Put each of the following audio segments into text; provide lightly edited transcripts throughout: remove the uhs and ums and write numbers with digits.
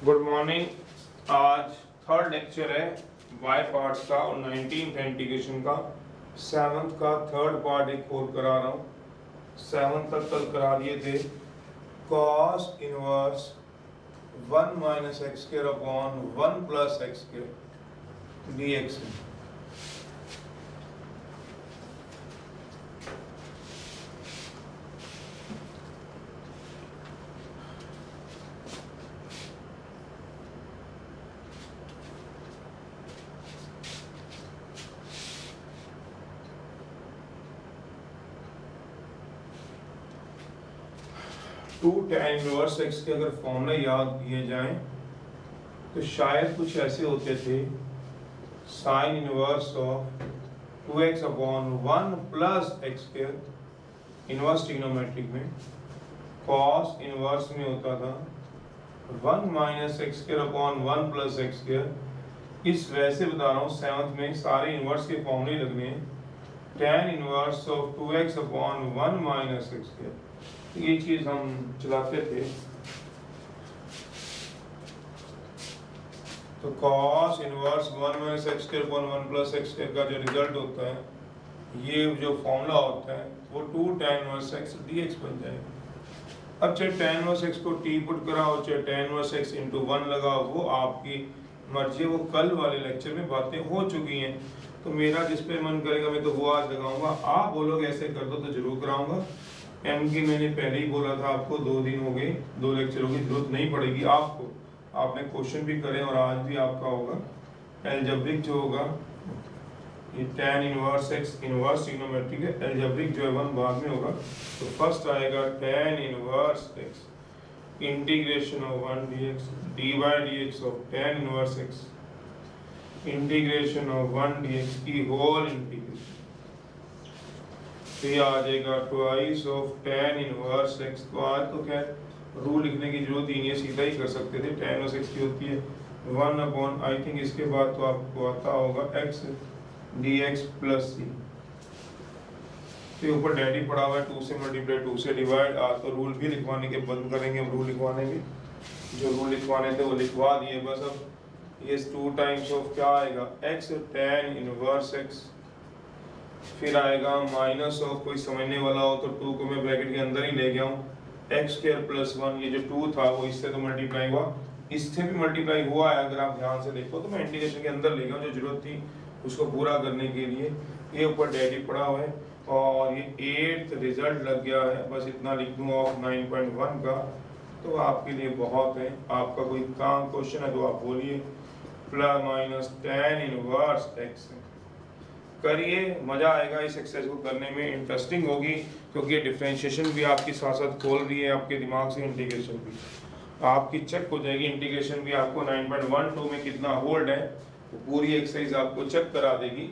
Good morning. आज third lecture है Y parts का और 19th इंटीग्रेशन का। 7th का थर्ड पार्ट एक और करा रहा हूँ। 7th तक कल करा लिए थे। Cos inverse 1 minus x square upon 1 plus x square D x. 2 tan inverse x के अगर फॉर्मूले याद किए जाएं तो शायद कुछ ऐसे होते थे। Sine inverse of 2x upon 1 plus x square inverse trigonometric में, कॉस इनवर्स में होता था 1 minus x square upon 1 plus x square. इस वैसे बता रहा हूँ 7th में सारे इनवर्स के फॉर्मूले लगने हैं। tan inverse of 2x upon 1 minus x square, ये चीज हम चलाते थे। तो cos inverse 1 minus x square upon 1 plus x square का जो रिजल्ट होता है, ये जो फॉर्मूला होता है वो 2 tan इनवर्स x dx बन जाएगा। अब चाहे tan इनवर्स x को t पुट कराओ, चाहे tan इनवर्स x into 1 लगाओ, वो आपकी मर्जी। वो कल वाले लेक्चर में बातें हो चुकी हैं, तो मेरा जिस पे मन करेगा मैं तो वो आज लगाऊंगा। आप बोलोगे ऐसे कर दो तो जरूर कराऊंगा। एम की मैंने पहले ही बोला था आपको, 2 दिन हो गए, 2 लेक्चरों की जरूरत नहीं पड़ेगी आपको। आपने क्वेश्चन भी करे और आज भी आपका होगा। एल्जेब्रिक जो होगा ये tan inverse x inverse trigonometric है। एल्जेब्रिक जो है 1 बाद में होगा। तो फर्स्ट आएगा tan inverse x integration of 1 dx dy dx of tan inverse x integration of 1 dx की होल इंटीग्रेशन। तो ये आ जाएगा twice of tan inverse x। तो आज तो खैर रूल लिखने की जरूरत ही नहीं है, सीधा ही कर सकते थे। tan इनवर्स x की होती है 1 अपॉन, आई थिंक इसके बाद तो आपको आता होगा x dx प्लस c। तो ऊपर डैडी पड़ा हुआ है 2 से मल्टीप्लाई 2 से डिवाइड। आज तो रूल भी लिखवाने के बंद करेंगे, रूल लिखवाने भी, जो रूल लिखवाने थे वो लिखवा दिए बस। अब ये 2 टाइम्स ऑफ क्या आएगा x tan इनवर्स x, फिर आएगा माइनस ऑफ, कोई समझने वाला हो तो 2 को मैं ब्रैकेट के अंदर ही ले गया हूँ, एक्स स्क्वायर प्लस 1। ये जो 2 था वो इससे तो मल्टीप्लाई हुआ, इससे भी मल्टीप्लाई हुआ है। अगर आप ध्यान से देखो तो मैं इंटीग्रेशन के अंदर ले गया हूँ जो जरूरत थी उसको पूरा करने के लिए। ये ऊपर डैडी पड़ा हुआ है और ये 8th रिजल्ट लग गया है। बस इतना लिख दूँ ऑफ 9.1 का, तो आपके लिए बहुत है। आपका कोई काम क्वेश्चन है तो आप बोलिए। Plus minus tan inverse x करिए, मजा आएगा इस एक्सरसाइज को करने में, इंटरेस्टिंग होगी, क्योंकि ये डिफरेंशिएशन भी आपकी साथ साथ खोल रही है आपके दिमाग से। इंटीग्रेशन भी आपकी चेक हो जाएगी, इंटीग्रेशन भी आपको 9.12 में कितना होल्ड है वो पूरी एक्सरसाइज आपको चेक करा देगी।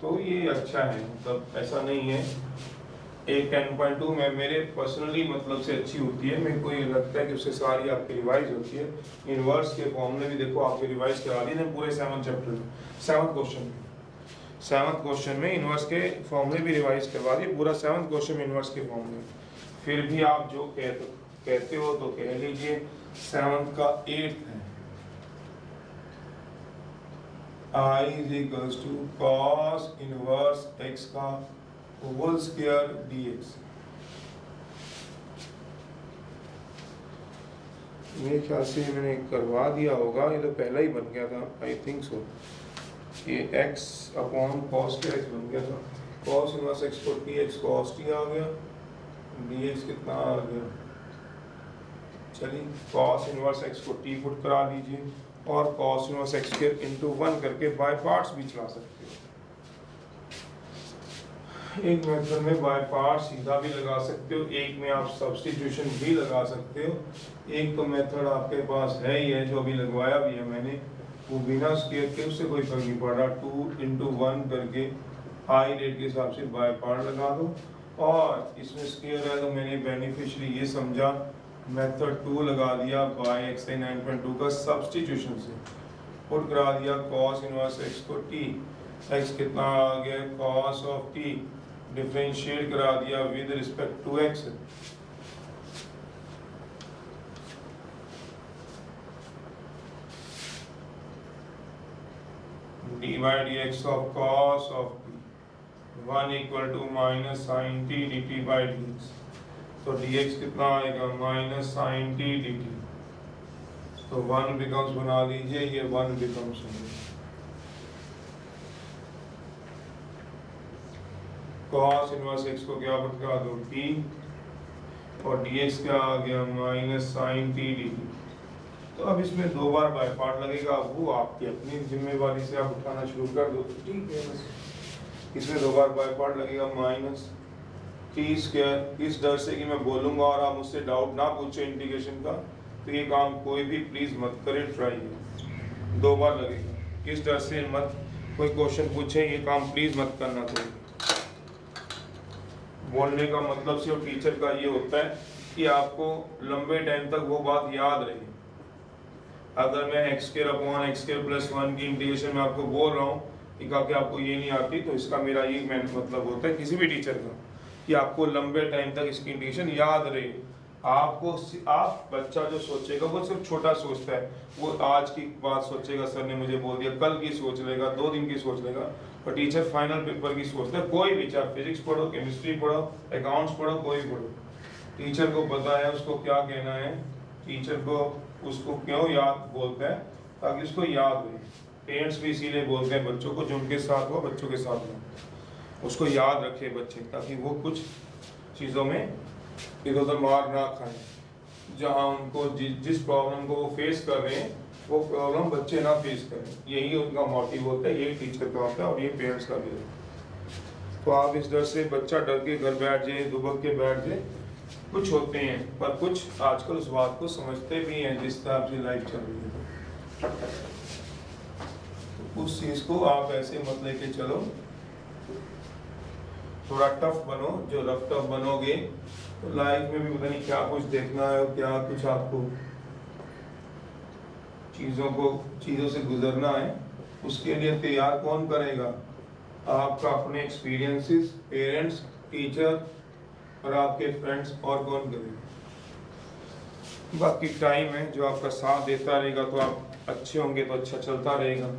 तो ये अच्छा है, मतलब ऐसा नहीं है। एक 10.2 में मेरे पर्सनली मतलब से अच्छी होती है, मेरे को ये लगता है कि उससे सारी आपकी रिवाइज होती है। इनवर्स के फॉर्मूले भी देखो आपके रिवाइज करा दिए हैं पूरे 7th चैप्टर में। 7th क्वेश्चन में 7th क्वेश्चन में इनवर्स के फॉर्मूले भी रिवाइज करवा दिए, पूरा 7th क्वेश्चन में इनवर्स के फॉर्मूले। फिर भी आप जो कहते हो तो कह लीजिए। 7th का 8th है, I is equals to cos inverse x का होल स्क्वायर dx। मेरे ख्याल से मैंने करवा दिया होगा, ये तो पहला ही बन गया था, आई थिंक सो। ये x अपॉन cos के x बन गया था। cos इनवर्स x को tx cos t आ गया, dx कितना आ गया। चलिए cos इनवर्स x को t पुट करा लीजिए और cos inverse x square into 1 करके बाय पार्ट्स भी चला सकते हो। एक मेथड में बाय पार्ट सीधा भी लगा सकते हो, एक में आप सब्स्टिट्यूशन भी लगा सकते हो। एक तो मेथड आपके पास है ही है जो अभी लगवाया भी है मैंने, वो बिना स्क्वायर के, उससे कोई फर्क नहीं पड़ रहा। 2 into 1 करके आई रेट के हिसाब से बाय पार्ट लगा दो, और इसमें स्क्वायर है तो मैंने बेनिफिशियली ये समझा मेथड 2 लगा दिया बाय एक्सरसाइज 9.2 का सब्स्टिट्यूशन से पुट करा दिया cos इनवर्स x को t, x कितना आ गया cos ऑफ t, डिफरेंशिएट करा दिया with respect to x। D by d x of cos of t 1 equal to minus sine t d t by d x. तो d x कितना आएगा minus sine t d t. तो 1 becomes, बना लीजिए ये 1 becomes cos inverse x को क्या बता दो t और dx क्या आ गया minus sine t d t. तो अब इसमें 2 बार बाय पार्ट लगेगा, वो आपकी अपनी जिम्मेवारी से आप उठाना शुरू कर दो, ठीक है। बस इसमें 2 बार बाय पार्ट लगेगा माइनस टी स्क्वायर, इस डर से कि मैं बोलूँगा और आप मुझसे डाउट ना पूछे इंटीग्रेशन का, तो ये काम कोई भी प्लीज़ मत करें, ट्राई है 2 बार लगेगा, इस डर से मत कोई क्वेश्चन पूछे, ये काम प्लीज़ मत करना। कोई बोलने का मतलब सिर्फ टीचर का ये होता है कि आपको लंबे टाइम तक वो बात याद रहे। अगर मैं x square upon x square plus 1 की इंटीग्रेशन में आपको बोल रहा हूँ कि आपको ये नहीं आती, तो इसका मेरा ये मतलब होता है किसी भी टीचर का कि आपको लंबे टाइम तक इसकी इंटीग्रेशन याद रहे। आप बच्चा जो सोचेगा वो सिर्फ छोटा सोचता है, वो आज की बात सोचेगा, सर ने मुझे बोल दिया, कल की सोच लेगा, 2 दिन की सोच लेगा, और टीचर फाइनल पेपर की सोचता है। कोई भी, चाहे फिजिक्स पढ़ो, केमिस्ट्री पढ़ो, अकाउंट्स पढ़ो, कोई भी पढ़ो, टीचर को पता है उसको क्या कहना है, टीचर को उसको क्यों याद बोलता है, ताकि उसको याद रहे। पेरेंट्स भी इसीलिए बोलते हैं बच्चों को, जो उनके साथ हो बच्चों के साथ हो, उसको याद रखे बच्चे, ताकि वो कुछ चीज़ों में इधर उधर मार ना खाएं, जहाँ उनको जिस प्रॉब्लम को वो फेस कर रहे हैं वो प्रॉब्लम बच्चे ना फेस करें। यही उनका मोटिव होता है, यही टीचर का होता है और ये पेरेंट्स का भी होता है। तो आप इस डर से बच्चा डर के घर बैठ जाए, दुबक के बैठ जाए, कुछ होते हैं, पर कुछ आजकल उस बात को समझते भी हैं जिस तरह से लाइफ चल रही है। तो उस चीज़ को आप ऐसे मत लेके चलो, थोड़ा टफ बनो। जो रफ टफ बनोगे तो लाइफ में भी पता नहीं क्या कुछ देखना है और क्या कुछ आपको चीज़ों से गुजरना है, उसके लिए तैयार कौन करेगा? आपका अपने एक्सपीरियंसेस, पेरेंट्स, टीचर और आपके फ्रेंड्स, और कौन करेगा? बाकी टाइम है जो आपका साथ देता रहेगा, तो आप अच्छे होंगे तो अच्छा चलता रहेगा।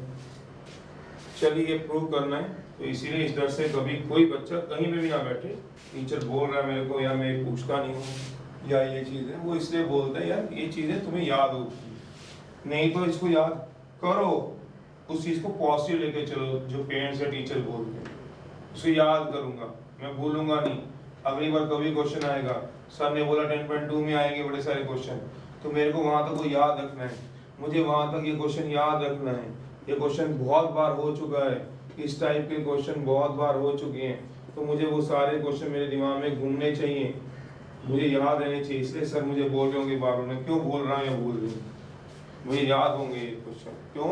चलिए प्रूव करना है, तो इसीलिए इस डर से कभी कोई बच्चा कहीं में भी ना बैठे, टीचर बोल रहा है मेरे को या मैं पूछता नहीं हूँ या ये चीज़ है, वो इसलिए बोलता है यार ये चीज़ें तुम्हें याद होगी, नहीं तो इसको याद करो, उस चीज़ को पॉजिटिव लेके चलो। जो पेरेंट्स या टीचर बोलते हैं उसे याद करूँगा, मैं भूलूंगा नहीं। अगली बार कभी क्वेश्चन आएगा, सर ने बोला 10.2 में आएंगे बड़े सारे क्वेश्चन, तो मेरे को वहाँ तक वो याद रखना है, मुझे वहाँ तक ये क्वेश्चन याद रखना है। ये क्वेश्चन बहुत बार हो चुका है, इस टाइप के क्वेश्चन बहुत बार हो चुके हैं, तो मुझे वो सारे क्वेश्चन मेरे दिमाग में घूमने चाहिए, मुझे याद रहने चाहिए। इसलिए सर मुझे बोल रहे होंगे बार बार, मैं क्यों बोल रहा हूँ या भूल रही हूँ, मुझे याद होंगे ये क्वेश्चन। क्यों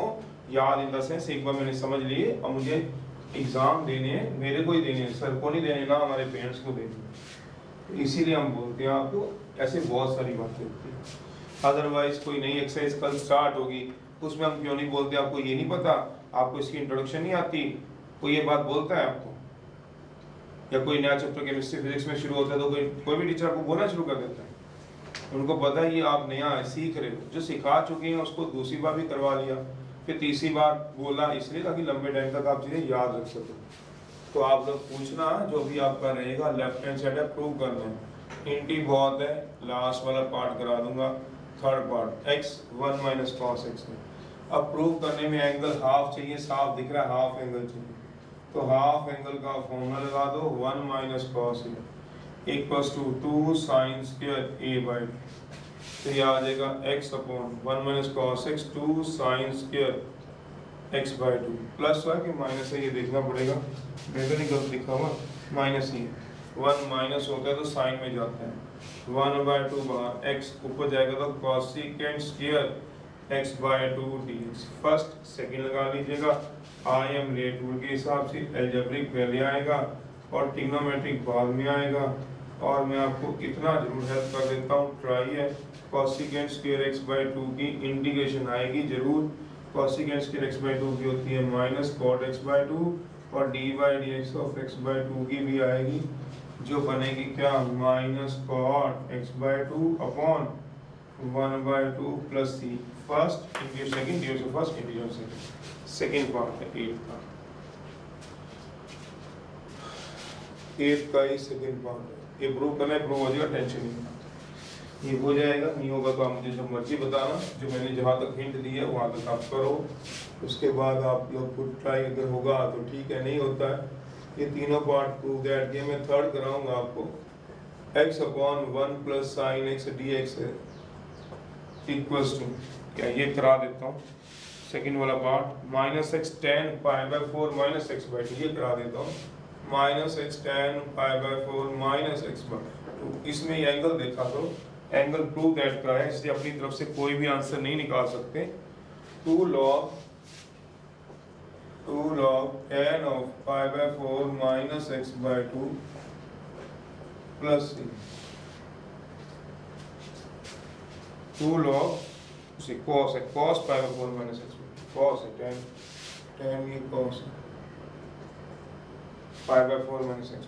याद? इन द सेंस एक बार मैंने समझ लिए और मुझे एग्जाम देने हैं, मेरे को ही देने हैं, सर को नहीं देने ना, हमारे पेरेंट्स को देने हैं। तो इसीलिए हम बोलते हैं आपको, ऐसे बहुत सारी बातें होती हैं। अदरवाइज कोई नई एक्सरसाइज कल स्टार्ट होगी, उसमें हम क्यों नहीं बोलते? आपको ये नहीं पता, आपको इसकी इंट्रोडक्शन नहीं आती, कोई ये बात बोलता है आपको? या कोई नया चैप्टर केमिस्ट्री फिजिक्स में शुरू होता है तो कोई भी टीचर आपको बोलना शुरू कर देता है? उनको पता है ये आप नया है, सीख रहे हो, जो सिखा चुके हैं उसको दूसरी बार भी करवा लिया, फिर तीसरी बार बोला, इसलिए ताकि लंबे टाइम तक आप चीज़ें याद रख सको। तो आप लोग पूछना, जो भी आपका रहेगा लेफ्ट हैंड साइड है, प्रूव करना है। इंटी बहुत है, लास्ट वाला पार्ट करा दूंगा, third part x 1 minus cos x में। अब प्रूव करने में एंगल हाफ चाहिए, साफ दिख रहा है, हाफ एंगल चाहिए, तो हाफ एंगल का फॉर्मूला लगा दो, 1 minus cos A equals to 2 sine square A by, तो ये आ जाएगा x upon 1 minus cos x 2 sine square x by 2, plus है कि माइनस है ये देखना पड़ेगा, मैं तो नहीं गलत लिखा हुआ, माइनस ही है। 1 माइनस होता है तो साइन में जाता है, 1/2 बाहर, x ऊपर जाएगा तो cosecant square x by 2 dx। First second लगा लीजिएगा, आई एम रेट रूल के हिसाब से, एल्जेब्रिक पहले आएगा और ट्रिग्नोमेट्रिक बाद में आएगा। और मैं आपको इतना जरूर हेल्प कर देता हूँ, ट्राई है, कॉसिकेंट स्क्वायर x बाई 2 की इंटीग्रेशन आएगी जरूर। कॉसिकेंट स्क्वायर x बाई 2 की होती है माइनस कॉट x बाई 2, और d by d x of x by 2 की भी आएगी, जो बनेगी क्या, minus cot x by 2 upon 1/2 plus C, first into second divide first into second, second part है 8 का, 8 का ही सेकंड पार्ट है। ये प्रूव करना है, प्रूव हो जाएगा, टेंशन नहीं, ये हो जाएगा। नहीं होगा तो आप मुझे जब मर्जी बताना, जो मैंने जहाँ तक हिंट दी है वहाँ तक आप करो, उसके बाद आप लोग खुद ट्राई, अगर होगा तो ठीक है, नहीं होता है ये तीनों पार्ट प्रूव दैट। ये मैं थर्ड कराऊंगा आपको, x upon 1 plus sign x d x है इक्वल्स टू, क्या ये करा देता हूँ सेकंड वाला part, minus x ten pi by 4 minus x by 2, ये करा देता हूँ, minus x ten pi by 4 minus x by 2। इसमें ये एंगल देखा करो, एंगल प्रूव दैट का है, इसलिए अपनी तरफ से कोई भी आंसर नहीं निकाल सकते। 2 log tan of pi by 4 minus x by 2 plus 2 log उसे cos है, cos pi by 4 minus x, cos है tan ये cos है पाई by 4 minus x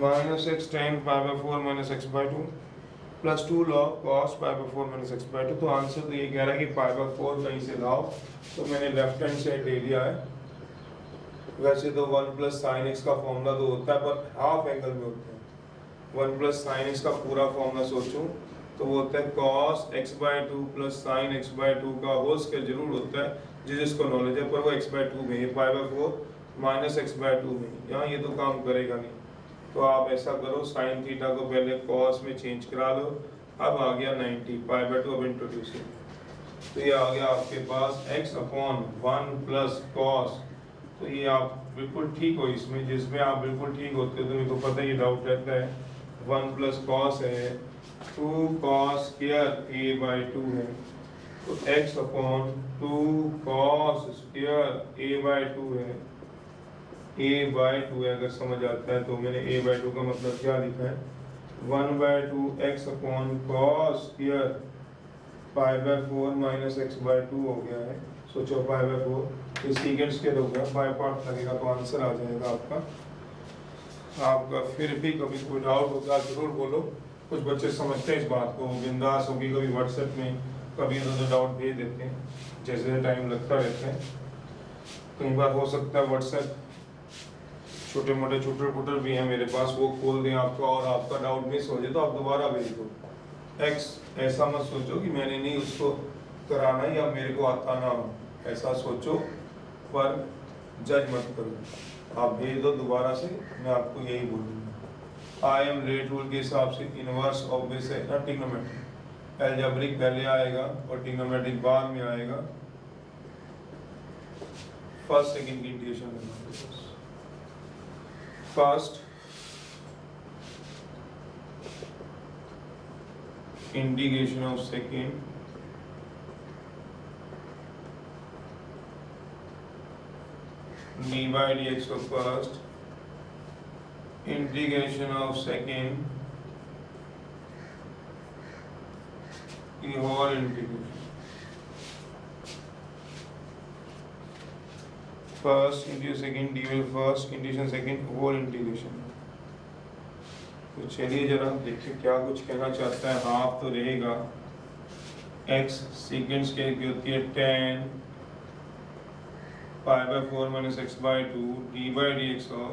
minus x tan pi by 4 minus x by 2 plus 2 log cos pi by 4 minus x by 2। तो answer तो ये कह रहा है कि पाई बाई 4 कहीं से लाओ, तो मैंने लेफ्ट हैंड साइड ले लिया है। वैसे तो 1 प्लस साइन एक्स का फॉर्मूला तो होता है, पर हाफ एंगल में होता है। 1 प्लस साइन एक्स का पूरा फॉर्मूला सोचूं तो वो होता है cos x by 2 plus sign x by 2 का होल स्क्वायर जरूर होता है, जिसको नॉलेज है, पर वो x बाई 2 में, ये पाई बाई 4 माइनस x बाई 2 में, यहाँ ये तो काम करेगा नहीं। तो आप ऐसा करो, साइन थीटा को पहले cos में चेंज करा लो, अब आ गया 90 पाई बाई 2, अब इंट्रोड्यूस, तो ये आ गया आपके पास x अपॉन 1 प्लस cos। तो ये आप बिल्कुल ठीक हो इसमें, जिसमें आप बिल्कुल ठीक होते हो, तो मेरे को पता है ये डाउट रहता है। 1 प्लस cos है, 2 cos स्क्वायर a बाई 2 है, तो x upon 2 cos square a by 2 है, a बाई 2 है, अगर समझ आता है तो। मैंने a बाई 2 का मतलब क्या लिखा है, 1 by 2 x upon cos square pi by 4 minus x by 2 हो गया है। सोचो पाई बाई 4 ये सीकेंड स्क्वायर हो गया, बाई पार्ट लगेगा तो आंसर आ जाएगा आपका। फिर भी कभी कोई डाउट होगा जरूर बोलो, कुछ बच्चे समझते हैं इस बात को, बिंदास होगी, कभी व्हाट्सएप में कभी इधर डाउट भेज देते हैं, जैसे टाइम लगता रहता है। कई बार हो सकता है व्हाट्सएप छोटे मोटे छुटर भी हैं मेरे पास, वो खोल दें आपका और आपका डाउट मिस हो जाए तो आप दोबारा भेज दो। एक्स ऐसा मत सोचो कि मैंने नहीं उसको कराना या मेरे को आता ना हो, ऐसा सोचो, पर जज मत करो, आप भेज दो दोबारा से। मैं आपको यही बोलूँगा, आई एम रेट रूल के हिसाब से इनवर्स ऑब्वियस है ना, ट्रिग्नोमेट्रिक अलजेब्रिक पहले आएगा और ट्रिग्नोमेट्रिक बाद में आएगा। फर्स्ट सेकंड की इंटीग्रेशन है, first integration of second d by dx of first integration of second the whole integration, first into second d by first integration second whole integration। तो चलिए जरा देखिए क्या कुछ कहना चाहता है। हाफ तो रहेगा, x सेकेंड स्क्वायर की होती है tan pi by 4 minus x by 2 D by d x of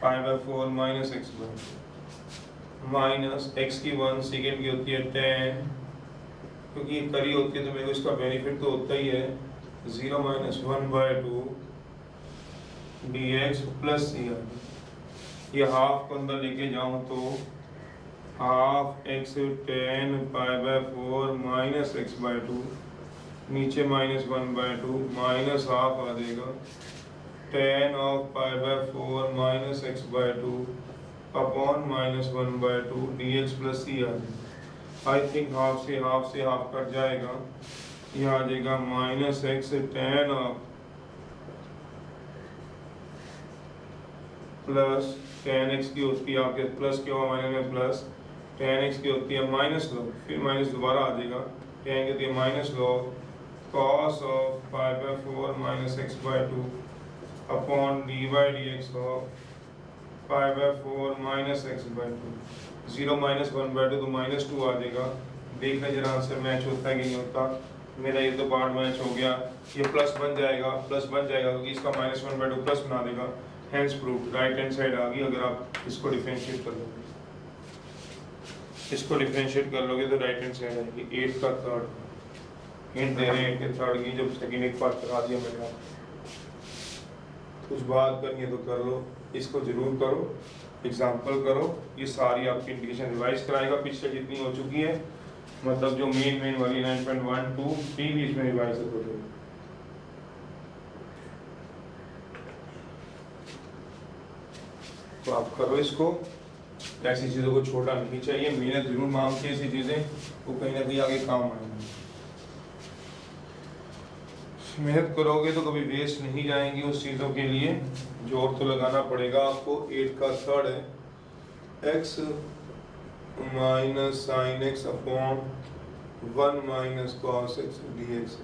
pi by 4 minus x by 2 minus x की 1 सेकेंड की होती है tan, क्योंकि ये करी होती है तो मेरे को इसका बेनिफिट तो होता ही है, 0 minus 1 by 2 d x plus c. ये हाफ को अंदर लेके जाऊं तो half x tan pi by 4 minus x by 2, नीचे माइनस 1 बाई 2 माइनस हाफ आ जाएगा tan of pi by 4 minus x by 2 upon minus 1 by 2 d x plus c आ जाएगा। आई थिंक हाफ से हाफ कट जाएगा, यह आ जाएगा minus x tan of plus tan x की होती है आपके प्लस के हुआ माइनस में प्लस, tan x की होती है माइनस लॉग, फिर माइनस दोबारा आ जाएगा, tan की होती है minus log cos of pi by 4 minus x by 2 upon D by d x of 5/4 minus x/2, 0 minus 1/2 तो -2 आ जाएगा। देखना जरा आंसर मैच होता है कि नहीं होता। मेरा ये तो पार्ट मैच हो गया, ये प्लस बन जाएगा क्योंकि इसका -1/2 प्लस बना देगा। Hence proof, right hand side आ गई। अगर आप इसको डिफरेंशिएट कर लोगे, तो राइट हैंड साइड आएगी। 8 का थर्ड हिंट दे रहे हैं, 8 के थर्ड की। जब सेकंड एक पार्ट करा दिया मैंने आपको, कुछ बात करनी है तो कर लो, इसको जरूर करो, एग्जाम्पल करो। ये सारी आपकी इंडिकेशन रिवाइज कराएगा, पिछले जितनी हो चुकी है, मतलब जो मेन वाली 9.1 2 3 भी इसमें रिवाइज कर दो। तो आप करो इसको, ऐसी चीज़ों को छोड़ना नहीं चाहिए, मेहनत जरूर मांगती है ऐसी चीज़ें, वो कहीं ना कहीं आगे काम आएंगी। मेहनत करोगे तो कभी वेस्ट नहीं जाएंगी उस चीज़ों के लिए। जोर तो लगाना पड़ेगा आपको। 8 का थर्ड है x minus sign x upon 1 minus cos x dx।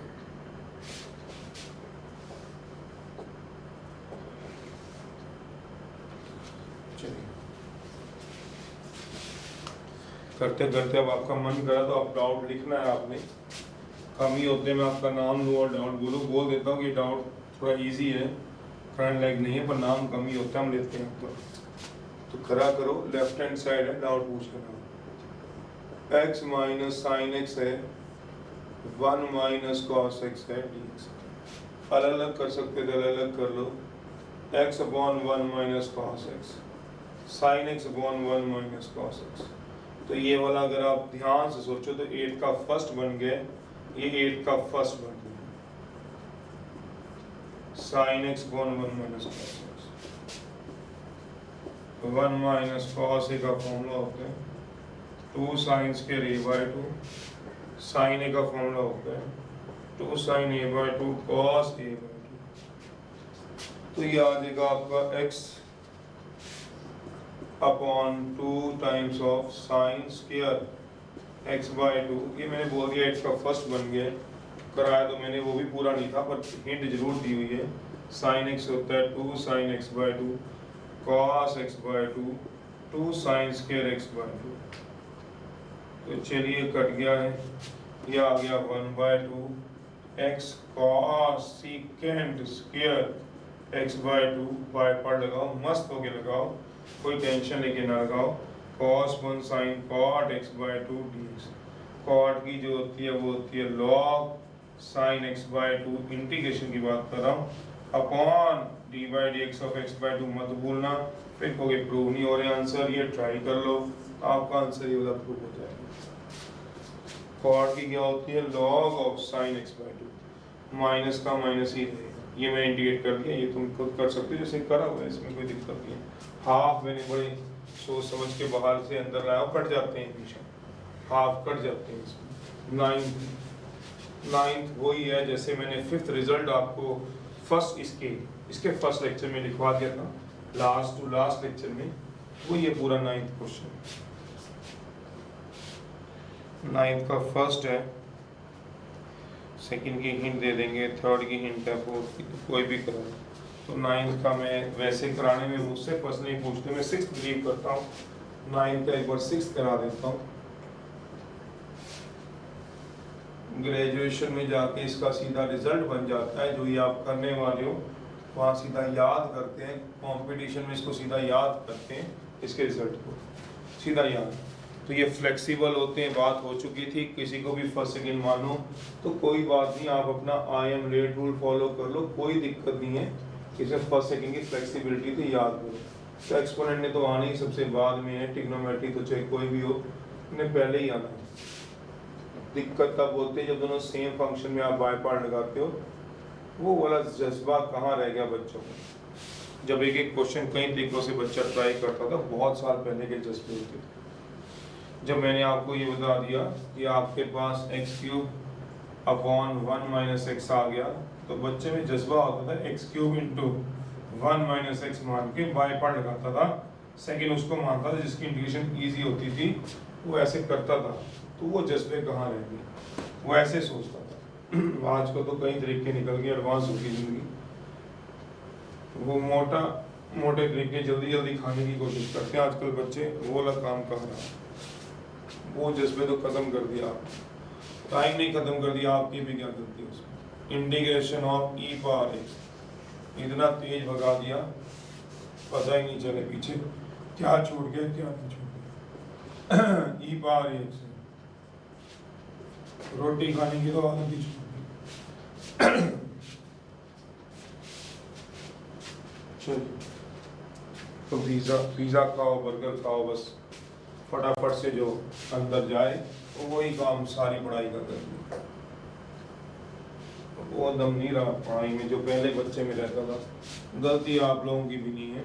करते करते अब आपका मन करा तो आप डाउट लिखना है आपने। कमी होते मैं आपका नाम लूँ और डाउट बोल देता हूँ कि डाउट थोड़ा इजी है, फ्रंट लाइक नहीं है, पर नाम कमी होता है हम लेते हैं आपका। तो खरा करो, लेफ्ट हैंड साइड है, डाउट पूछ लेना। x माइनस साइन एक्स है, 1 माइनस कॉस एक्स है dx। अलग अलग कर सकते थे, अलग अलग कर लो। x upon 1 minus cos x, sign x upon 1 minus cos x. तो ये वाला अगर आप ध्यान से सोचो तो 8 का फर्स्ट बन गया, ये 8 का फर्स्ट बन गया, sine x upon 1 minus cos x. 1 minus cos a का फॉर्मूला होता है 2 साइन स्क्वायर a/2, साइन ए का फॉर्मूला होता है 2 साइन a/2 कॉस a/2। तो ये आ जाएगा आपका x upon 2 times of sine square x/2। ये मैंने बोल दिया 8 का फर्स्ट बन गया, कराया तो मैंने, वो भी पूरा नहीं था पर हिंट जरूर दी हुई है। साइन x होता है 2 sign x/2 cos x/2 2 sine square x/2। तो चलिए कट गया है, ये आ गया 1/2 x cos secant square x/2। By part लगाओ, मस्त होके लगाओ, कोई टेंशन लेके ना लगाओ। cos 1 sin cot x/2 dx। cot की जो होती है वो होती है log sin x/2, इंटीग्रेशन की बात कर रहा हूँ, अपॉन d/dx ऑफ x/2। मत भूलना, फिर कोई प्रूव नहीं हो रहे आंसर, ये ट्राई कर लो, आपका आंसर ये वाला प्रूव हो जाएगा। cot की क्या होती है log of sin x/2, minus का माइनस ही रहेगा। ये मैं इंडिकेट कर दिया, ये तुम खुद कर सकते हो जैसे करा हुआ है, इसमें कोई दिक्कत नहीं है। हाफ मैंने बड़े सोच समझ के बाहर से अंदर लाया, कट जाते हैं हमेशा, हाफ कट जाते हैं इसमें। नाइन्थ वही है जैसे मैंने फिफ्थ रिजल्ट आपको फर्स्ट इसके फर्स्ट लेक्चर में लिखवा दिया था, लास्ट टू लास्ट लेक्चर में, वो ये पूरा नाइन्थ क्वेश्चन। नाइन्थ का फर्स्ट है, सेकंड की हिंट दे देंगे, थर्ड की हिंट है, फोर्थ की, तो कोई भी करो। तो नाइन्थ का मैं वैसे कराने में मुझसे पर्सनली पूछते, मैं सिक्स्थ बिलीव करता हूँ, नाइन्थ का एक बार सिक्स्थ करा देता हूँ। ग्रेजुएशन में जाके इसका सीधा रिजल्ट बन जाता है, जो ये आप करने वाले हो वहाँ सीधा याद करते हैं, कंपटीशन में इसको सीधा याद करते हैं, इसके रिजल्ट को सीधा याद। तो ये फ्लेक्सिबल होते हैं, बात हो चुकी थी, किसी को भी फर्स्ट सेकंड मानो तो कोई बात नहीं, आप अपना I am late rule follow कर लो, कोई दिक्कत नहीं है। इसमें फर्स्ट सेकंड की फ्लेक्सिबिलिटी तो याद हो। तो एक्सपोनेंट ने तो आना ही सबसे बाद में है, ट्रिग्नोमेट्री तो चाहे कोई भी हो, इन्हें पहले ही आना है। दिक्कत तब होती है जब दोनों सेम फंक्शन में आप बाय पार्ट लगाते हो, वो वाला जज्बा कहाँ रह गया बच्चों को। जब एक एक क्वेश्चन कई तरीकों से बच्चा ट्राई करता था, बहुत साल पहले के जज्बे होते थे। जब मैंने आपको ये बता दिया कि आपके पास x³ अपॉन 1 माइनस एक्स आ गया, तो बच्चे में जज्बा होता था x³ इंटू 1 माइनस एक्स मान के बाय पार्ट लगाता था, सेकंड उसको मानता था, जिसकी इंटीग्रेशन ईजी होती थी वो ऐसे करता था। तो वो जज्बे कहाँ रह गए, वो ऐसे सोचता था। आज को तो कई तरीके निकल गए, एडवांस होगी जिंदगी। वो मोटा मोटे तरीके जल्दी जल्दी खाने की कोशिश करते हैं आजकल बच्चे, वो वाला काम कर रहा है। वो जज्बे तो ख़त्म कर दिया आपने, टाइम नहीं ख़त्म कर दिया, आपकी भी क्या गलती है उसमें। Integration of E power x इतना तेज भगा दिया, पता ही नहीं चले पीछे क्या छूट गया क्या नहीं छूट गया। ई पावर एक्स रोटी खाने की तो आदत ही छूट गई। चलिए, तो पिज़्ज़ा खाओ, बर्गर खाओ, बस फटाफट से जो अंदर जाए तो वही काम सारी पढ़ाई का कर दिया। वो दम नहीं रहा पढ़ाई में जो पहले बच्चे में रहता था। गलती आप लोगों की भी नहीं है,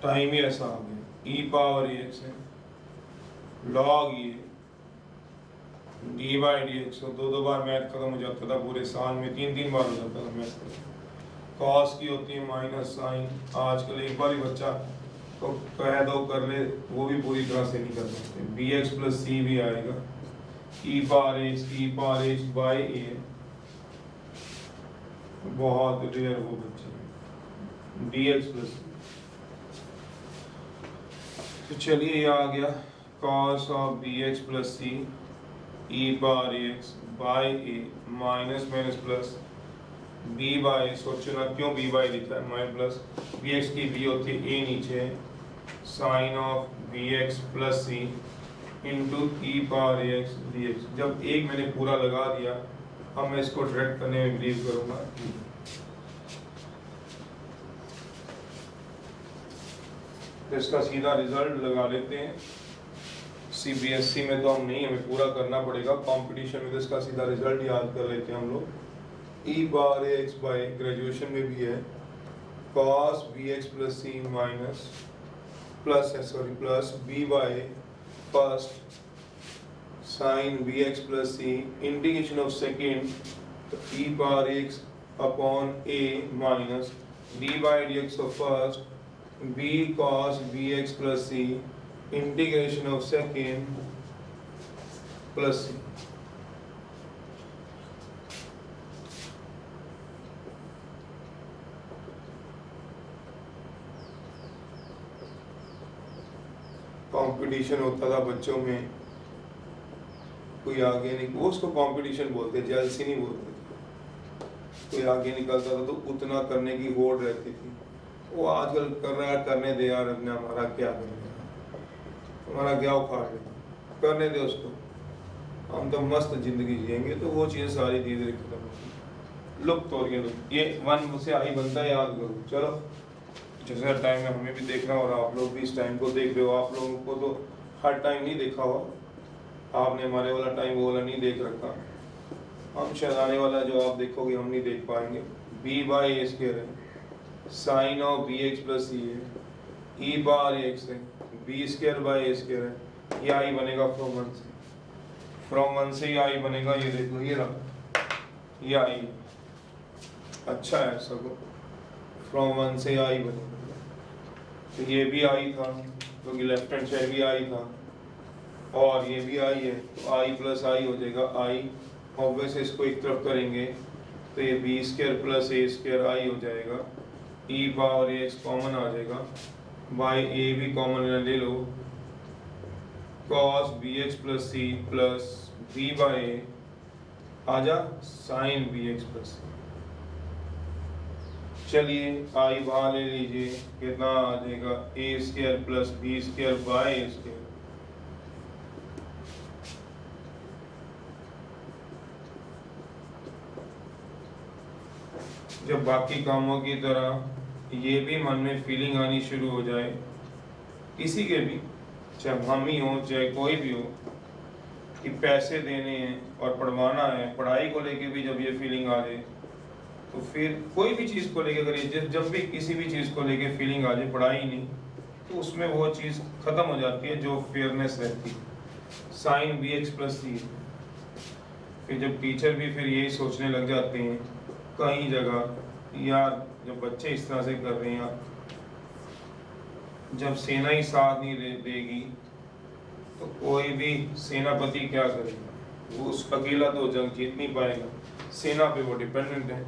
टाइम ही ऐसा आ गया। ई पावर एक्स है, लॉग ये डी बाई डी एक्स, दो बार मैथ खत्म हो जाता था पूरे साल में, तीन बार हो जाता था मैथ खत्म। कॉस की होती है माइनस साइन, आजकल एक बार ही बच्चा तो कह दो कर ले, वो भी पूरी तरह से नहीं कर सकते। बी एक्स प्लस सी भी आएगा, ई पावर एक्स बाई ए, बहुत रेयर वो बच्चे। डी एक्स प्लस, तो चलिए ये आ गया cos of B x plus C e power x by A minus minus plus B by, सोचो ना क्यों बी बाई लिखा है, माइनस प्लस बी एक्स की बी होती है ए नीचे, sine of B x plus C into e power x d x. जब एक मैंने पूरा लगा दिया, अब मैं इसको डायरेक्ट करने में बिलीव करूंगा। तो इसका सीधा रिजल्ट लगा लेते हैं। सीबीएसई में तो हम नहीं, हमें पूरा करना पड़ेगा, कंपटीशन में तो इसका सीधा रिजल्ट याद कर लेते हैं हम लोग। E power x by, graduation में भी है, cos b x plus c minus plus B by first sine b x plus c integration of second, तो e power x upon a minus d by d x of first b cos b x plus c integration of second plus c. Competition होता था बच्चों में, कोई आगे नहीं, वो उसको कंपटीशन बोलते, जेलसी नहीं बोलते। कोई आगे निकलता था तो उतना करने की होड़ रहती थी। वो आजकल कर रहा है, करने दे यार, अपने हमारा क्या करेगा, हमारा क्या उखाड़ लेगा, करने दे उसको, हम तो मस्त जिंदगी जिएंगे। तो वो चीज़ सारी धीरे धीरे खत्म होगी, लुप्त हो गया। ये वन से आई बनता है, याद करो। चलो, जैसे टाइम है हमें भी देखना, और आप लोग भी इस टाइम को देख रहे हो। आप लोगों को तो हर टाइम नहीं देखा हुआ, आपने हमारे वाला टाइम वो वाला नहीं देख रखा। हम शायद आने वाला जो आप देखोगे हम नहीं देख पाएंगे। बी बाई ए स्क्वायर है, sine of B x plus c है, ई बार एक्स है, b square by a square है। ये आई बनेगा फ्रॉम वन से, फ्रॉम वन से ये आई बनेगा। ये देखो, ये रहा, ये आई अच्छा है सब, फ्रॉम वन से आई बनेगा। तो ये भी आई था, क्योंकि लेफ्ट हैंड साइड भी आई था, और ये भी आई है, तो आई प्लस आई हो जाएगा। आई ऑब्वियस इसको एक तरफ करेंगे तो ये b square plus a square I हो जाएगा। ई पावर एक्स कॉमन आ जाएगा, बाई ए भी कॉमन ले लो, cos b x plus c plus B by a आजा sine b x plus c. चलिए आई बाहर ले लीजिए, कितना आ जाएगा, a square plus b square by a square. जब बाकी कामों की तरह ये भी मन में फीलिंग आनी शुरू हो जाए, किसी के भी, चाहे हम ही हो चाहे कोई भी हो, कि पैसे देने हैं और पढ़वाना है, पढ़ाई को लेके भी जब ये फीलिंग आ जाए, तो फिर कोई भी चीज़ को लेके, अगर ये जब भी किसी भी चीज़ को लेके फीलिंग आ जाए, पढ़ाई नहीं, तो उसमें वो चीज़ ख़त्म हो जाती है जो फेयरनेस रहती है। साइन बी एक्स प्लस सी, फिर जब टीचर भी फिर यही सोचने लग जाते हैं कई जगह, यार जब बच्चे इस तरह से कर रहे हैं, जब सेना ही साथ नहीं देगी तो कोई भी सेनापति क्या करेगा, वो उस अकेला तो जंग जीत नहीं पाएगा, सेना पे वो डिपेंडेंट है।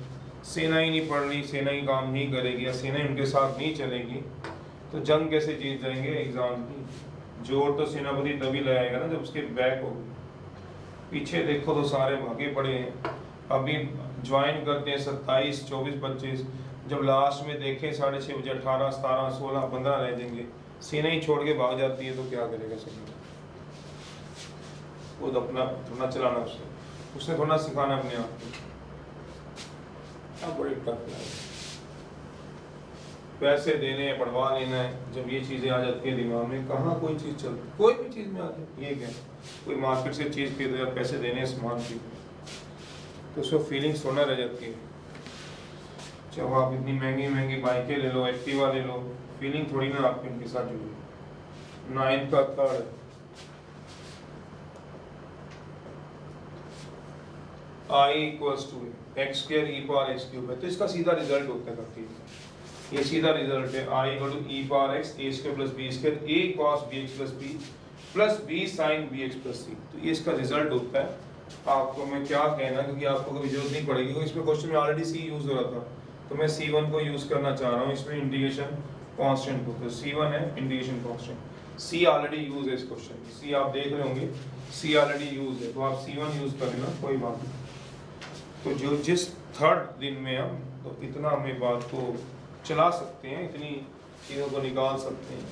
सेना ही नहीं पढ़ रही, सेना ही काम नहीं करेगी या सेना ही उनके साथ नहीं चलेगी तो जंग कैसे जीत जाएंगे एग्जाम की। जोर तो सेनापति तभी लगाएगा ना जब उसके बैक हो। पीछे देखो तो सारे भागे पड़े हैं। अभी ज्वाइन करते हैं 27, 24, 25, जब लास्ट में देखें 6:30 बजे 18, 17, 16, 15 रह जाएंगे। सेना ही छोड़ के भाग जाती है तो क्या करेगा सेना? खुद अपना थोड़ा चलाना उसने थोड़ा सिखाना अपने आप को। बड़ी टफ है। पैसे देने हैं, पढ़वा लेना है, जब ये चीजें आ जाती है दिमाग में कहाँ कोई चीज चलती, कोई भी चीज में आ जाती है। ये क्या, कोई मार्केट से चीज खरीदो या पैसे देने हैं सामान की तो उसमें फीलिंग्स थोड़ा रह जाती है। जब आप इतनी महंगी महंगी बाइकें ले लो, एक्टिवा ले लो, फीलिंग थोड़ी ना आपकी उनके साथ जुड़ी। 9th का third I equals to x square e power x cube है तो इसका सीधा रिजल्ट होता है काफी। ये सीधा रिजल्ट है I equal to e power x a square plus b square a cos b x plus b sine b x plus c. तो ये इसका रिजल्ट होता है। आपको मैं क्या कहना, क्योंकि आपको कभी जरूरत नहीं पड़ेगी क्योंकि इसमें क्वेश्चन में ऑलरेडी सी यूज हो रहा था तो मैं C1 को यूज करना चाह रहा हूँ इसमें इंटीग्रेशन कांस्टेंट को। तो C1 है integration constant, C already use है इस क्वेश्चन में। C आप देख रहे होंगे C ऑलरेडी यूज है तो आप C1 यूज कर लेना, कोई बात नहीं। तो जो जिस थर्ड दिन में हम तो इतना हमें बात को चला सकते हैं, इतनी चीज़ों को निकाल सकते हैं।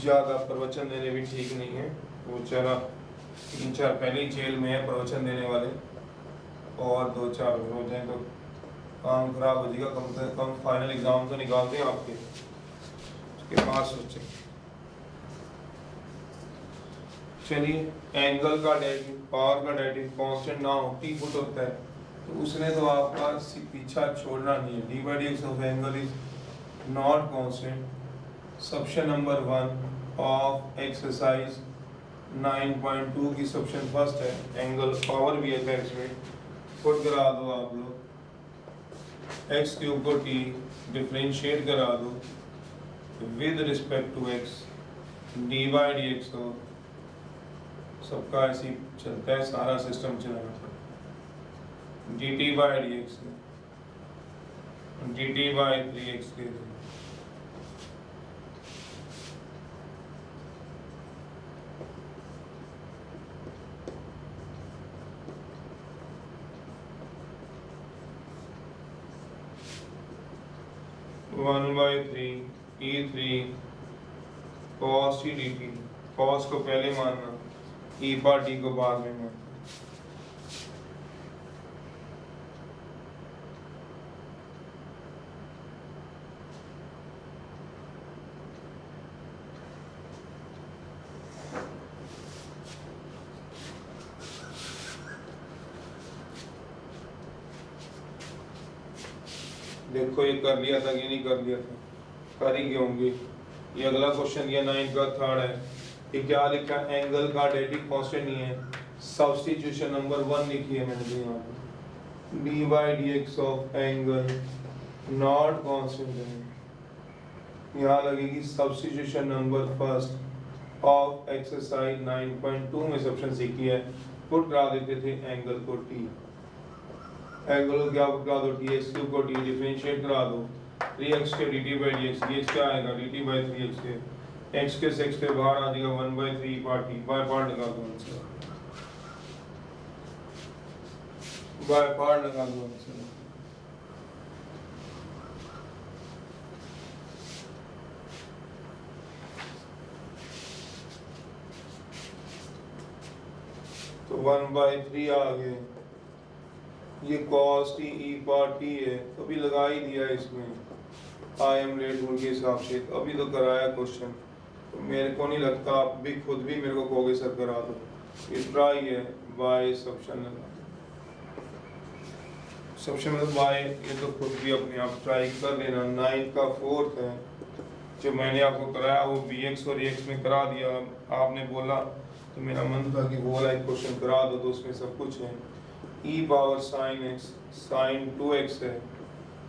ज़्यादा प्रवचन देने भी ठीक नहीं है। वो बेचारा 3-4 पहले ही जेल में है प्रवचन देने वाले, और 2-4 हो जाए तो काम खराब हो जाएगा। कम से कम फाइनल एग्जाम तो निकालते हैं आपके, उसके बाद सोचें। चलिए, एंगल का डेरिवेटिव, पावर का डेरिवेटिव कांस्टेंट ना हो, टी फुट होता है तो उसने तो आपका पीछा छोड़ना नहीं है। D by d x of angle is not constant. सब्शन नंबर 1 ऑफ एक्सरसाइज 9.2 की सब्शन फर्स्ट है। एंगल पावर भी है एक्स में, फुट करा दो आप लोग। एक्स क्यूब को टी डिफरेंशिएट करा दो with respect to x, d by d x हो। सबका ऐसी चलता है, सारा सिस्टम चलाना पड़ता है। D t by d x, D t by 3x के 1/3 E3 cos t dt। cos को पहले मानना, e पावर t को बाद में मानना। देखो ये कर लिया था कि नहीं कर लिया था, कर ही होंगे। ये अगला क्वेश्चन दिया 9 का थर्ड है। ये क्या लिखा है, एंगल का डेरिवेटिव कांस्टेंट नहीं है, सब्स्टिट्यूशन नंबर 1 लिखी है मैंने यहाँ पे। D by d x of angle not constant है, यहाँ लगेगी substitution number first of exercise 9.2 में सब्शन सीखी है। पुट करा देते थे एंगल को टी, एंगल को क्या पुट करा दो, टी एक्स क्यूब को टी डिफरेंशिएट करा दो 3x के dt बाई dx। dx क्या आएगा, dt बाई 3x के, x के से x के बाहर आ जाएगा 1/3 पार्ट t बाय पार्ट लगा दो आंसर, बाय पार्ट लगा दो आंसर। तो 1/3 आ गए। ये cos t e power t है तो भी लगा ही दिया इसमें आई एम लेट रूल के हिसाब से। अभी तो कराया क्वेश्चन, तो मेरे को नहीं लगता आप भी खुद भी मेरे को कहोगे सर करा दो। ये ट्राई है बाय सब्शन लगा, सब्शन मतलब बाय, ये तो खुद भी अपने आप ट्राई कर लेना। 9 का फोर्थ है जो मैंने आपको कराया वो bx और ax में करा दिया। आपने बोला तो मेरा मन था कि वो वाला एक क्वेश्चन करा दो, तो उसमें सब कुछ है। e power sine x sine 2x है,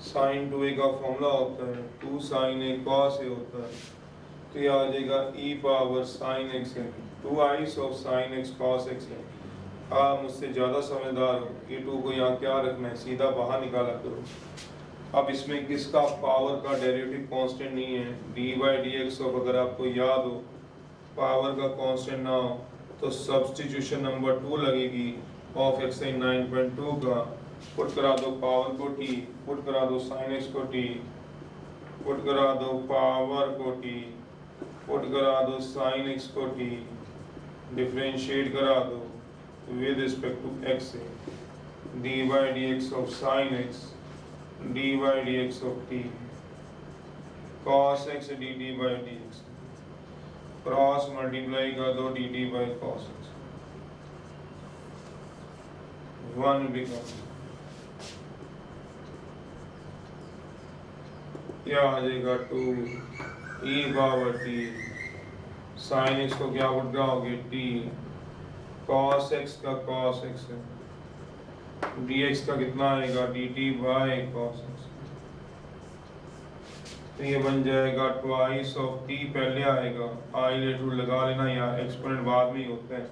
साइन 2a का फॉर्मूला होता है 2 साइन a cos a होता है। तो ये आ जाएगा e पावर साइन एक्स है, 2i of sine x cos x है। आप मुझसे ज़्यादा समझदार हो, ये 2 को यहाँ क्या रखना है, सीधा बाहर निकाला करो। अब इसमें किसका पावर का डेरिवेटिव कांस्टेंट नहीं है, d by d x of, अगर आपको याद हो पावर का कांस्टेंट ना हो तो सब्स्टिट्यूशन नंबर 2 लगेगी ऑफ एक्साइज 9.2 का, पुट करा दो पावर को t, पुट करा दो साइन एक्स को t, पुट करा दो पावर को t, पुट करा दो साइन एक्स को t, डिफरेंशिएट करा दो विद रिस्पेक्ट टू x से, d by d x of sine x d by d x of t cos x d d by d x, cross multiply कर दो d d by cos x, 1 become क्या आ जाएगा 2 e power t, sine x को क्या उठ जाओगे t, cos x का cos x है, dx का कितना आएगा dt बाई cos x, तो ये बन जाएगा ट्वाइस ऑफ t, पहले आएगा हाईलाइट रूल लगा लेना यार, एक्सपोनेंट बाद में ही होता है।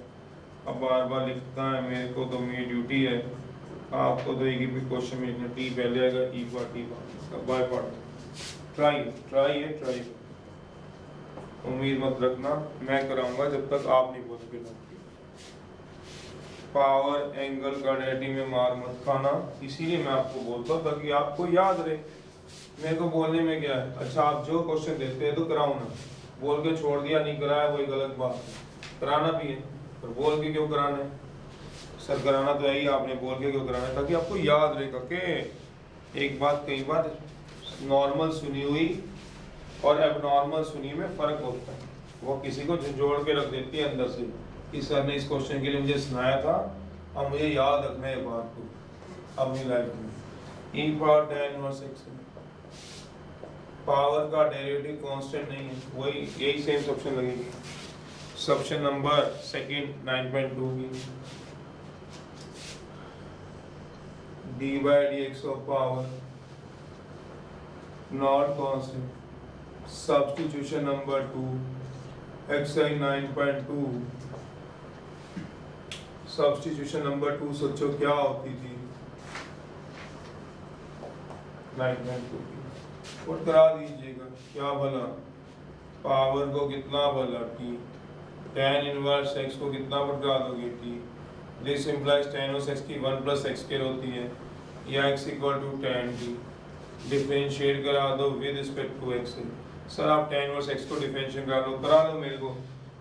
अब बार बार लिखता है मेरे को तो मेरी ड्यूटी है, आपको तो एक भी क्वेश्चन में लिखना, t पहले आएगा e पर t बाय पार्ट, ट्राई है, उम्मीद मत रखना मैं कराऊंगा जब तक आप नहीं बोलोगे। पावर एंगल का डेरिवेटिव में मार मत खाना, इसीलिए मैं आपको बोलता हूँ ताकि आपको याद रहे। मेरे को बोलने में क्या है, अच्छा आप जो क्वेश्चन देते हैं तो कराओ ना, बोल के छोड़ दिया नहीं कराया वही गलत बात है, कराना भी है पर बोल के क्यों कराना है, सर कराना तो है ही, आपने बोल के क्यों कराना है, ताकि आपको याद रहेगा कि एक बात कई बार नॉर्मल सुनी हुई और एबनॉर्मल सुनी में फर्क होता है, वो किसी को जोड़ के रख देती है अंदर से कि सर ने इस क्वेश्चन के लिए मुझे सुनाया था, अब मुझे याद रखना है बात को अपनी लाइफ में। ई पावर tan इनवर्स x है, पावर का डेरिवेटिव कांस्टेंट नहीं है, वही यही सेम सब्शन लगेगी, सब्शन नंबर सेकंड 9.2 की, d by d x of power not constant, substitution number 2 excise 9.2, substitution number 2 सोचो क्या होती थी 9.2 की, पुट करा दीजिएगा क्या भला, पावर को कितना भला t, tan इनवर्स x को कितना पुट करा दोगे t, this implies tan inverse x की 1 प्लस x स्क्वायर होती है या x equal to tan t, differentiate करा दो with respect to x। Sir आप tan इनवर्स x को डिफरेंशिएट करा दो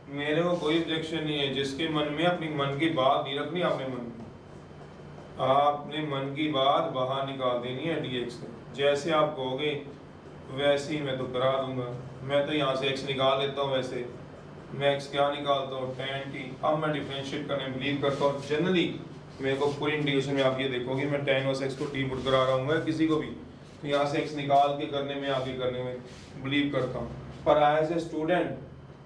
मेरे को कोई ऑब्जेक्शन नहीं है, जिसके मन में अपनी मन की बात नहीं रखनी, आपने मन में आपने मन की बात बाहर निकाल देनी है dx से, जैसे आप कहोगे वैसे ही मैं तो करा दूंगा। मैं तो यहाँ से x निकाल लेता हूँ, वैसे मैं x क्या निकालता हूँ tan t, अब मैं डिफरेंशिएट करने बिलीव करता हूँ, जनरली मेरे को पूरी इंटीग्रेशन में आप ये देखोगे मैं tan इनवर्स x को t पुट करा रहा हूँ किसी को भी, तो यहाँ से x निकाल के करने में आगे करने में बिलीव करता हूँ, पर as a student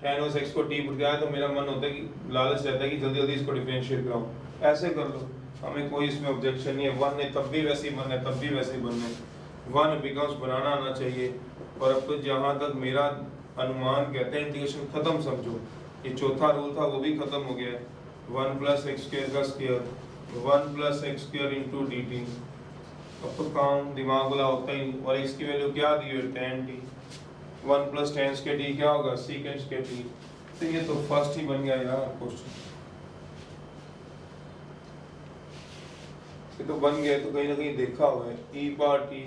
tan inverse x को t पुट किया तो मेरा मन होता है कि लालच रहता है कि जल्दी जल्दी इसको डिफरेंशिएट कराऊं, ऐसे कर लो, हमें कोई इसमें ऑब्जेक्शन नहीं है, वन है तब भी वैसे ही बनना है, तब भी वैसे ही बनना है, वन बिकम्स बनाना आना चाहिए। और अब तो जहाँ तक मेरा अनुमान कहते हैं इंटीग्रेशन खत्म समझो, ये चौथा रूल था वो भी खत्म हो गया है, 1 प्लस एक्स स्क्वायर का square 1 plus x square into D T, अब तो काम दिमाग वाला होता ही नहीं, और एक्स की वैल्यू क्या दी है tan t, 1 plus tan square t क्या होगा secant स्क्वायर t, तो ये तो फर्स्ट ही बन गया यार क्वेश्चन, ये तो बन गया, तो कहीं ना कहीं देखा हुआ है e power t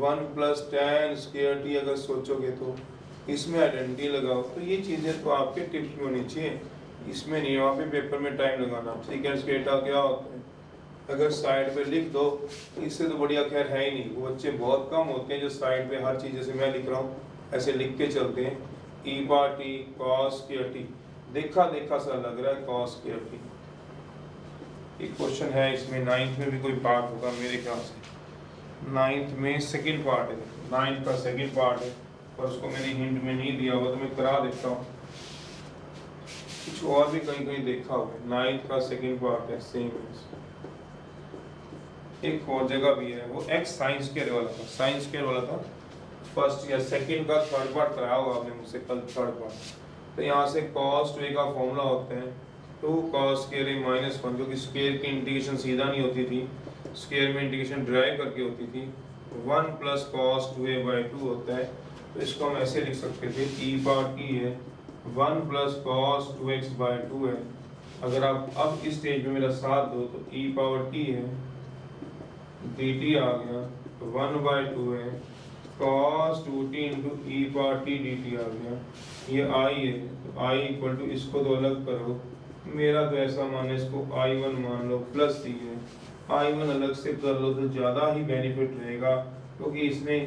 1 plus tan square t, अगर सोचोगे तो इसमें आइडेंटिटी लगाओ, तो ये चीजें तो आपके टिप्स में होनी चाहिए, इसमें नहीं, वहाँ पे पेपर में टाइम लगाना। secant स्क्वायर t क्या होता है अगर साइड पे लिख दो, इससे तो बढ़िया खैर है ही नहीं, वो बच्चे बहुत कम होते हैं जो साइड पे हर चीज जैसे मैं लिख रहा हूँ ऐसे लिख के चलते हैं, e power t cos square t, देखा देखा सा लग रहा है cos स्क्वायर t। एक क्वेश्चन है इसमें 9th में भी कोई पार्ट होगा मेरे ख्याल से, 9th में सेकंड पार्ट है, 9th का सेकंड पार्ट है, पर उसको मैंने हिंट में नहीं दिया हुआ तो मैं करा देता हूँ, कुछ और भी कहीं कहीं देखा हुआ है, 9th का सेकंड पार्ट है सेम, एक और जगह भी है, वो x साइन स्क्वायर वाला था, साइन स्क्वायर वाला था, फर्स्ट या सेकंड का थर्ड पार्ट कराया होगा आपने मुझसे कल थर्ड पार्ट। तो यहाँ से cos 2a का फॉर्मूला होता है 2 cos स्क्वायर a माइनस 1, जो कि स्क्वायर की इंटीग्रेशन सीधा नहीं होती थी, स्क्वायर में इंटीग्रेशन ड्राइव करके होती थी, 1 प्लस cos 2a बाई 2 होता है। तो इसको हम ऐसे लिख सकते थे e पावर t है 1 प्लस cos 2x बाई 2 है। अगर आप अब इस स्टेज में मेरा साथ दो तो e पावर t है dt आ गया, 1 बाई 2 है cos 2t into e power t dt आ गया, ये i है तो i इक्वल टू, इसको तो अलग करो, मेरा तो ऐसा माने इसको i1 मान लो प्लस दी है, i1 अलग से कर लो तो ज़्यादा ही बेनिफिट रहेगा, क्योंकि इसने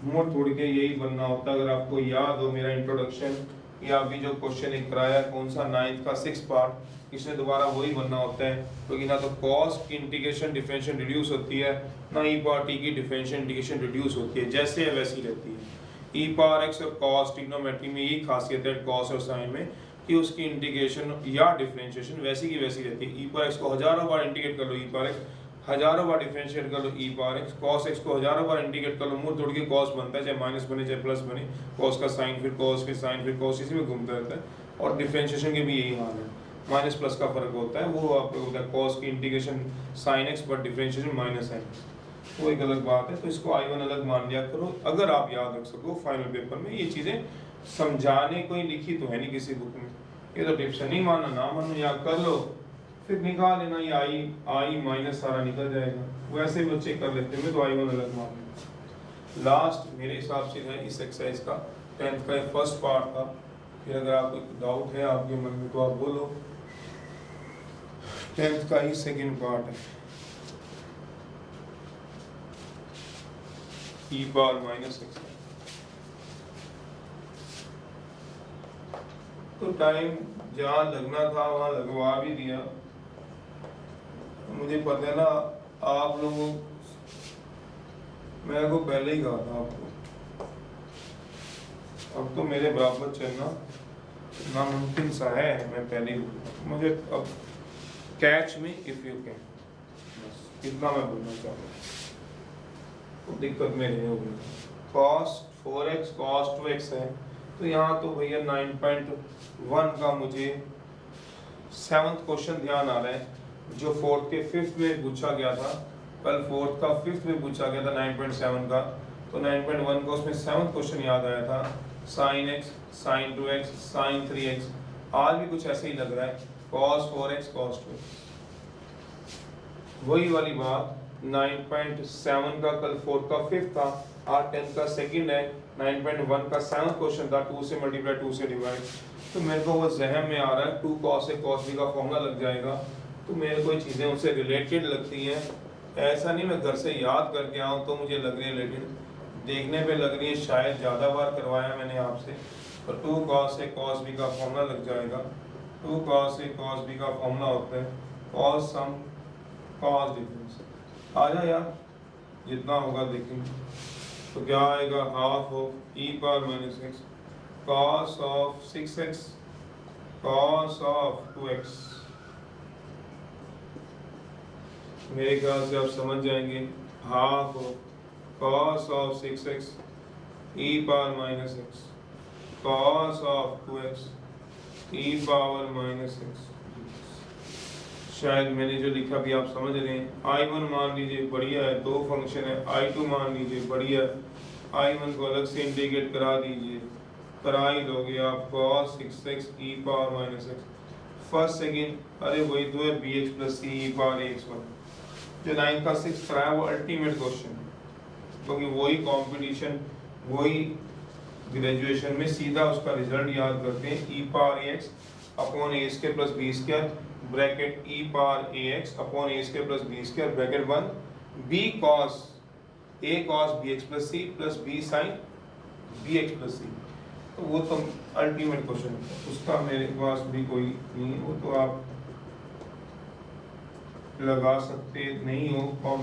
मोड़ तोड़ के यही बनना होता है। अगर आपको याद हो मेरा इंट्रोडक्शन या अभी जो क्वेश्चन एक कराया कौन सा 9th का 6th पार्ट, इसमें दोबारा वही बनना होता है, क्योंकि ना तो cos की इंटीग्रेशन डिफरेंशियल रिड्यूस होती है, ना e पावर t की डिफरेंशियल इंटीग्रेशन रिड्यूस होती है, जैसे है वैसी रहती है। e पावर x और cos ट्रिग्नोमेट्री में यही खासियत है cos और sin में कि उसकी इंटीग्रेशन या डिफरेंशिएशन वैसी की वैसी रहती है। e पावर x को हजारों बार इंटीग्रेट कर लो, e पावर x हजारों बार डिफरेंशिएट कर लो, e power x cos x को हजारों बार इंटीग्रेट कर लो, मुंह तोड़ के cos बनता है, चाहे माइनस बने चाहे प्लस बने, cos का sin फिर cos फिर sin फिर cos, इसी में घूमता रहता है। और डिफरेंशिएशन के भी यही हाल है, माइनस प्लस का फर्क होता है, वो आपको होता है cos की integration sin x but differentiation minus sin x, वो एक अलग बात है। तो इसको i1 अलग मान लिया करो, अगर आप याद रख सको फाइनल पेपर में। ये चीज़ें समझाने कोई लिखी तो है नहीं किसी बुक में, ये तो टिप्स है, नहीं मानना ना मानो, याद कर लो फिर निकाल लेना, ये आई माइनस सारा निकल जाएगा, वैसे भी बच्चे कर लेते हैं, मैं तो i1 अलग मान लूँगा। लास्ट मेरे हिसाब से है इस एक्सरसाइज का 10th का फर्स्ट पार्ट था, फिर अगर आपको डाउट है आपके मन में तो आप बोलो। 10th का ही सेकंड पार्ट है, e पावर माइनस x। तो टाइम जहाँ लगना था वहाँ लगवा भी दिया। मुझे पता है ना आप लोगों, मैं को पहले ही कहा था आपको, अब तो मेरे बराबर चलना नामुमकिन सा है, मैं पहले ही, मुझे अब कैच में इफ यू कैन, बस इतना मैं बोलना चाहूँगा, तो दिक्कत में नहीं होगी। cos 4x cos 2x है, तो यहाँ तो भैया 9.1 का मुझे 7th क्वेश्चन ध्यान आ रहा है, जो 4th के 5th में पूछा गया था, कल 4th का 5th में पूछा गया था 9.7 का, तो 9.1 का उसमें 7th क्वेश्चन याद आया था, sin x sin 2x sin 3x, आज भी कुछ ऐसे ही लग रहा है, cos 4x cos 2x, वही वाली बात। 9.7 का कल 4th का 5th था, आज 10th का सेकंड है, 9.1 का 7th क्वेश्चन था, 2 से मल्टीप्लाई 2 से डिवाइड, तो मेरे को वो जहन में आ रहा है 2 cos a cos b का फॉर्मूला लग जाएगा, तो मेरे को चीज़ें उनसे रिलेटेड लगती हैं, ऐसा नहीं मैं घर से याद करके आऊँ तो मुझे लग रही है रिलेटेड, देखने पे लग रही है शायद ज़्यादा बार करवाया मैंने आपसे, तो 2 cos a cos b का फॉर्मूला लग जाएगा। 2 cos a cos b का फॉर्मूला होता है cos सम cos डिफरेंस, आ जाए यार जितना होगा देखेंगे, तो क्या आएगा half of e power minus x cos of 6x cos of 2x, मेरे ख्याल से आप समझ जाएंगे, half of cos of 6x e power minus x cos of 2x e power minus x, शायद मैंने जो लिखा भी आप समझ रहे हैं। i1 मान लीजिए बढ़िया है, दो फंक्शन है, i2 मान लीजिए बढ़िया है, i1 को अलग से इंटीग्रेट करा दीजिए, करा ही लोगे आप cos 6x e power minus x, first second, अरे वही तो है bx plus c e power ax1, जो 9 का 6 कराया वो अल्टीमेट क्वेश्चन है, क्योंकि वही कंपटीशन वही ग्रेजुएशन में सीधा उसका रिजल्ट याद करते हैं, e power ax upon a square plus b square bracket e power ax upon a square plus b square bracket 1 b cos a cos bx plus c plus b sin bx plus c, तो वो तो ultimate question है, उसका मेरे पास भी कोई नहीं, वो तो आप लगा सकते नहीं हो कौन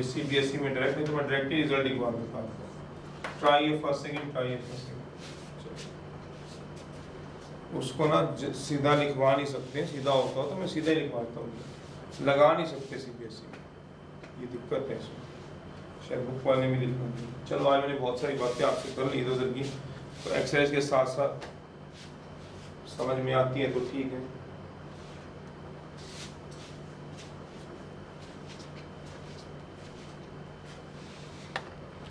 CBSE में डायरेक्ट, नहीं तो मैं डायरेक्ट ही रिजल्ट एक बार बता दूँ, ट्राई ए फर्स्ट सेकंड, ट्राई ए फर्स्ट सेकंड, उसको ना सीधा लिखवा नहीं सकते, सीधा होता हो तो मैं सीधा ही लिखवाता हूँ, लगा नहीं सकते CBSE में, ये दिक्कत है इसमें। शायद बुक वाले में लिखूँ। चलो आज मैंने बहुत सारी बातें आपसे कर ली इधर उधर की, तो एक्सरसाइज के साथ साथ समझ में आती है तो ठीक है।